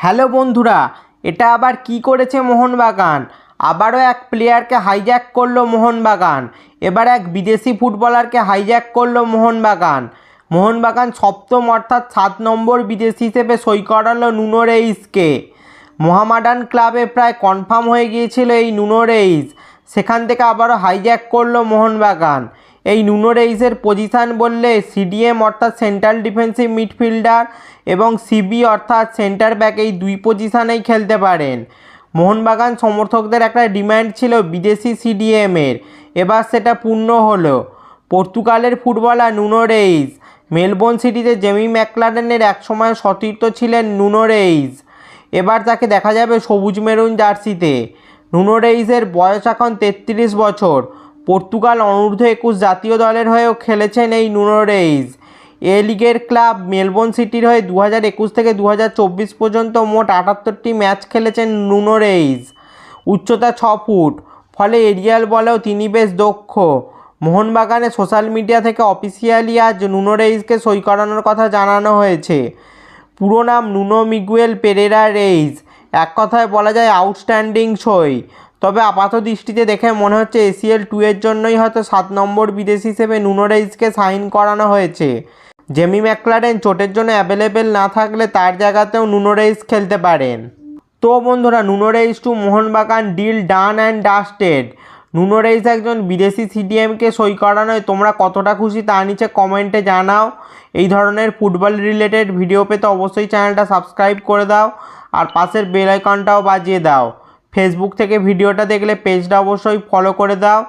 Hello বন্ধুরা, এটা আবার কি করেছে মোহনবাগান? আবারও এক প্লেয়ারকে হাইজ্যাক করলো মোহনবাগান। এবার এক বিদেশি ফুটবলারকে হাইজ্যাক করলো মোহনবাগান। মোহনবাগান সপ্তম অর্থাৎ 7 নম্বর বিদেশি হিসেবে সই করালো নুনো রেইসকে। মোহামেডান ক্লাবে প্রায় কনফার্ম হয়ে গিয়েছিল এই নুনো রেইস, সেখান থেকে আবারও হাইজ্যাক করলো মোহনবাগান। এই নুনো রেইসের পজিশান বললে সিডিএম অর্থাৎ সেন্ট্রাল ডিফেন্সিভ মিডফিল্ডার এবং সিবি অর্থাৎ সেন্টার ব্যাক, এই দুই পজিশানেই খেলতে পারেন। মোহনবাগান সমর্থকদের একটা ডিম্যান্ড ছিল বিদেশি সিডিএমের, এবার সেটা পূর্ণ হলো। পর্তুগালের ফুটবলার নুনো রেইস, মেলবোর্ন সিটিতে জেমি ম্যাকলারেনের একসময় সতীর্থ ছিলেন নুনো রেইস। এবার তাকে দেখা যাবে সবুজ মেরুন জার্সিতে। নুনো রেইসের বয়স এখন 33 বছর। পর্তুগাল অনূর্ধ্ব-21 জাতীয় দলের হয়েও খেলেছেন এই নুনো রেইস। এ লিগের ক্লাব মেলবোর্ন সিটির হয়ে 2021 থেকে 2024 পর্যন্ত মোট 78টি ম্যাচ খেলেছেন নুনো রেইস। উচ্চতা 6 ফুট, ফলে এরিয়াল বলেও তিনি বেশ দক্ষ। মোহনবাগানের সোশ্যাল মিডিয়া থেকে অফিসিয়ালি আজ নুনো রেইসকে সই করানোর কথা জানানো হয়েছে। পুরো নাম নুনো মিগুয়েল পেরেরা রেইস। এক কথায় বলা যায় আউটস্ট্যান্ডিং সই। তবে আপাত দৃষ্টিতে দেখে মনে হচ্ছে ACL 2 এর জন্যই হয়তো 7 নম্বর বিদেশি হিসেবে নুনো রেইসকে সাইন করানো হয়েছে। জেমি ম্যাকলারেন চোটের জন্য অ্যাভেলেবেল না থাকলে তার জায়গাতেও নুনো রেইস খেলতে পারেন। তো বন্ধুরা, Nuno Reis to Mohun Bagan deal done and dusted. Nuno Reis একজন বিদেশি সিডিএমকে সই করানোয় তোমরা কতটা খুশি তা নিচে কমেন্টে জানাও। এই ধরনের ফুটবল রিলেটেড ভিডিও পেতে অবশ্যই চ্যানেলটা সাবস্ক্রাইব করে দাও আর পাশের বেল আইকনটাও বাজিয়ে দাও। ফেসবুক থেকে ভিডিওটা দেখলে পেজটা অবশ্যই ফলো করে দাও।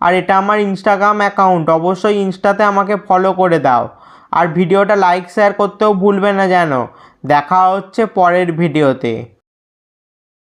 আর এটা আমার ইনস্টাগ্রাম অ্যাকাউন্ট, অবশ্যই ইনস্টাতে আমাকে ফলো করে দাও। আর ভিডিওটা লাইক শেয়ার করতেও ভুলবে না যেন। দেখা হচ্ছে পরের ভিডিওতে।